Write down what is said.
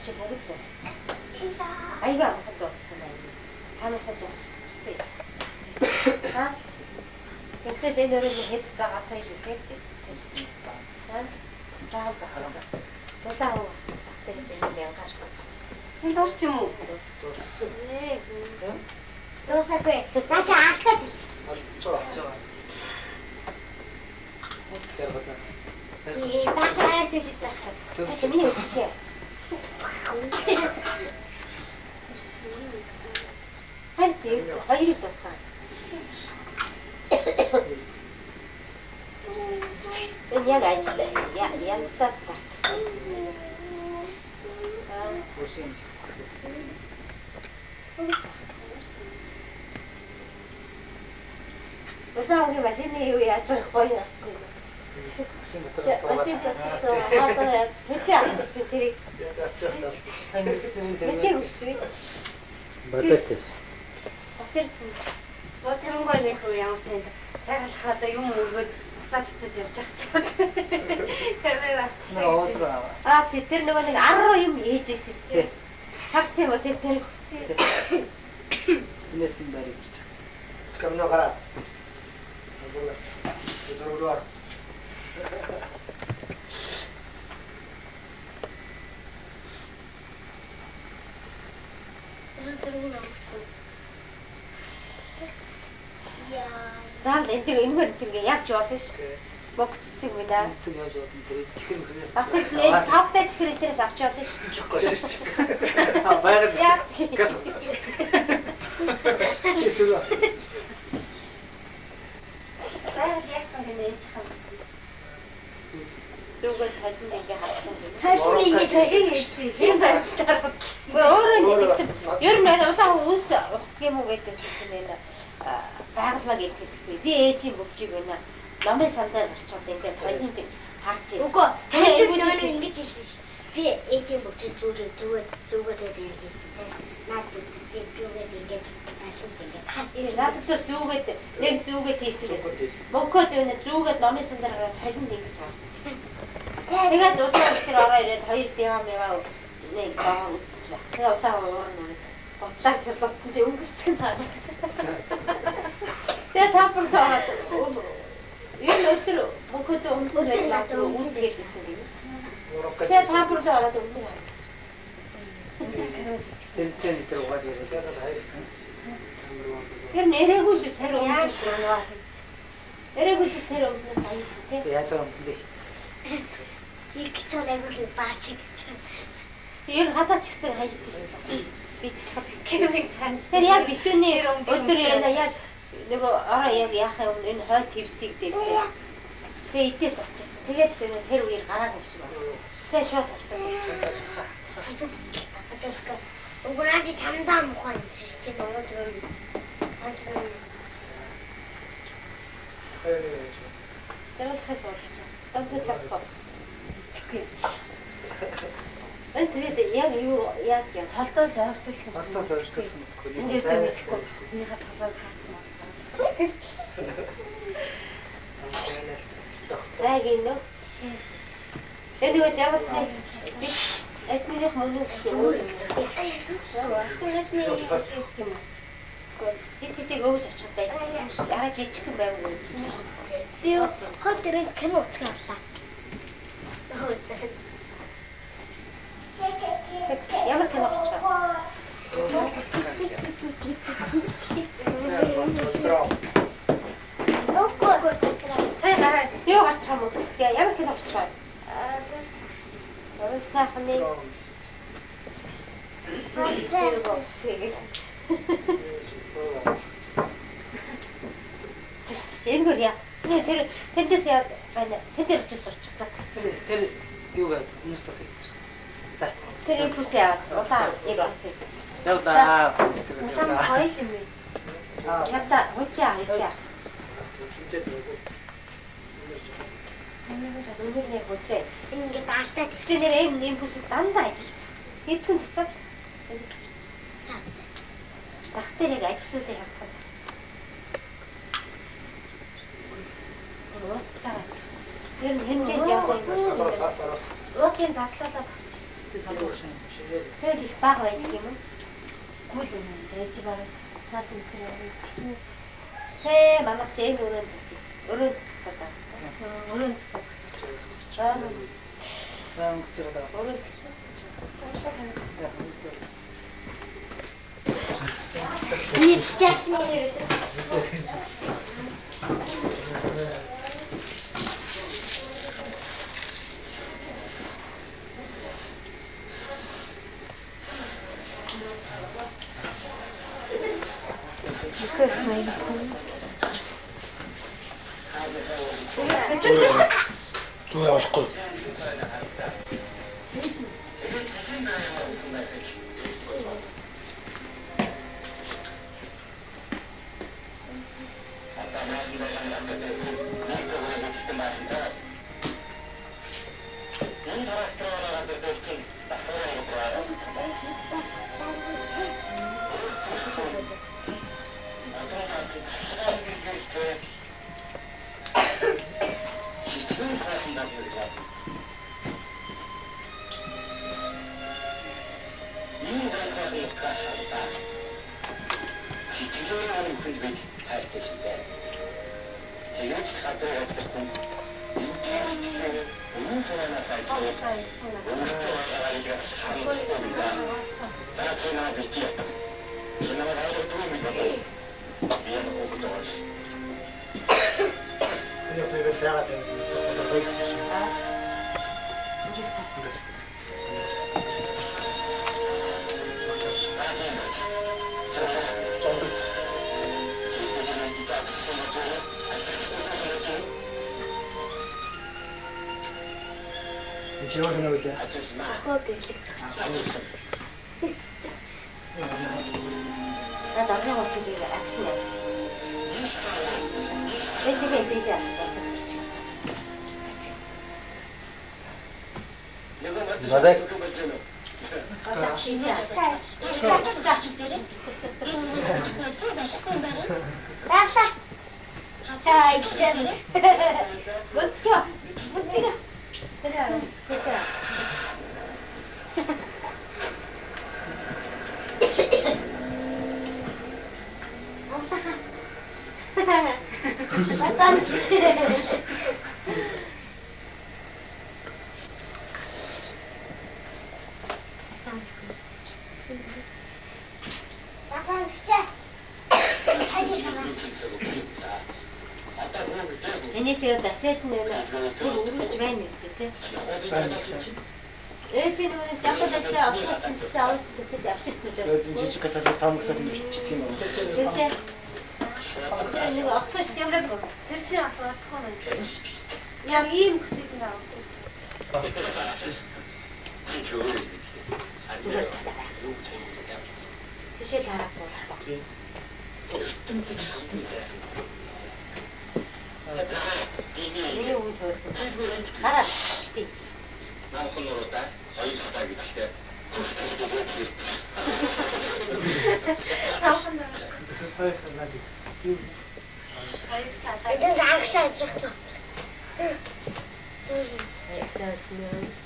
чи бүгд дуусчих. Аяга амхан дууссан байна. Цаанаасаа жоо шигчсэн. Ха? Гэтэл энэ өөрөө хэд цагаа цай шигээ. Ха? Жаа захаа. Удаа уу. Тэгээд энэ янгаш. Энэ дуусч юм уу? Дууссан. Дуусаагүй. Наач аахад. Чоо. Баахаар зэвдэх. Тэш миний үтшээ. Харин хоёрыг дуусгана. Энэ яг ажил янзлаад зарчсан. Удаагийн машины юу яаж байгаа гоё настай. Машин татсан. Хэвээ авчихсан тэрийг. Хэвээ үстэй. Батэс. Боцронгой нэг хөө ямар сайн цагаалхаад юм өргөд усаалтаас явж байгаа ч. Камер авчихсан. Тэр нөгөө нэг 10 юм ээжсэн шүү дээ. Харсан юм уу тэр. Энэс юм барьж. Камно гараа. Дөрөвдөө. Даал энэ явж болно шүү. Богццэг байна. Цэг явж болно. Тэр чихэр мөхнээ. Батлээ тавтай чихэр интерес авч болно шүү. Ихгүй шүү. Баяр. Газ. Баяр яасан гэнэ чихэн. Зүгэл тайлбар ингээ харсан. Тайлбар ингээ тайлбар хийсэн. Юм байна. Өөрөө нэг гэсэн. Ер нь удаа үс юм уу гэдээс чинь энэ байгальмаг итгэдэг. Би ээжийн бүгжийг байна. Номын сандаар гарчаад ингээд хоёрын харж ирсэн. Үгүй тайлбар нөгөө ингэж хэлсэн шүү. Би ээжийн бүгжийг зүгээд хийсэн. Наад би зүгээд ингээд надад тэр зүгээд нэг зүгээд хийсэн гэдэг. Бокод өнө зүгээд номын сандаар гараад хоёрын ингэж харсан. Тэгээд удаа тэр ороо ирээд хоёр дэмам яваа нэг баа үзчихлээ. Тэгээ удаа уурна. Бодлаар чулуутсан чи өнгөрцөн таа. Тэгээ тапарсаа. Энэ өдөр бокод өнгөрөө байж үзгээд байсан юм. Тэгээ тапарсаа ороод өнгөрөө. Тэр угааж ирээд. Тэр нэрэгүүл тэр өнгөрөө. Нэрэгүүл тэр өнгөрөө тий. Яаж байгаа юм бэ? их чөлөөгөө баачиг чинь. Тэр хатаач гэсэн хайдсан шүү. Би кэвиг цаан. Тэр яг битүүний өдөр яг нөгөө ороо яг яхаа энэ хойд твсийг дэвсээ. Тэгээ идэж тасчихсан. Тэгээд тэр үеэр гараагүй юм шиг байна. Тэгээ шууд тавцсан. Тавцсан. Уграач чамдаа мухаа юм шиг тийм өнөөдөр. Тэр хас болж. Тантай чадах. Энэ тэгээд яг юу яг холдоож ойртол юм. Холдоож ойртол юм. Энэ дээр мэдхгүй. Миний хатгалаа хаасан. Яг энэ. Энэ нэг жаваа би этнийх мөнөг өөр юм. Тэний юм. Тэтгэдэг өвөл очих байсан. Яг жижигхэн байв. Би хотөрөнд кино үзэх авлаа. Ямар кино гэж байна? Сая гараад юу гарч байгаа юм бэ? Ямар кино гэж байна? Сайхан нэг. Энэ яа. Тэр тэндээс яа байна. Тэр очиж сурчлаа. Тэр юу гэдэг юм бэ? Тэр импульс яа. Улаан импульс. Явда. Улаан хоёр юм бэ? Ята учаа хийчээ. Нэг учаа. Ингээ даалтаа тэгсэн нэр эм импульс дандаа ажиллаж. Хэдхэн цацаг. Бактерийг ажиллуулах явах. Тэр хэмжээнд явах юм. Уутын задлуулаад авчихсан. Тэгтээ санагдсан юм шиг. тэгэл их баг байдаг юм уу? Гүйл үнэн дэж байгаа. Наад тэр гиснээс манайх ч энэ өрөөнд цацаад байгаа. Өрөөнд цацаад. Заан гэж байгаа. Өрөөнд Би чатнер. Кэх маягсан. Зүгээр болохгүй. Чего не надо? Наад орны хурцыг акшн яасан. Эцэг эдээс яаш бодчих. Надад Одоо хийя. Таа. Ай, читэй. Мөцгөө. Мөцгөө. Тэр яа. Батан читэй. Батан читэй. Энийг тэгээд дасет нь өргөж байна гэдэг тийм. Ээж нь нэг жамбал ажаа осгол тэмцээ авах гэсэн авчихсан гэж байна. жижиг каталог таамагсаад бичдэг юм байна. Тэгээд тэр нэг осгол жамраг тэр чинь асуухгүй юм. Яг ийм хэсэг нь авах. Тэшээ тараас уу. Ini udah. Mana? Ti. Намхнуруудаа хоёулаа гэдэгтэй. Хоёрсаа надад. Это загшаа чих. Яхтаа.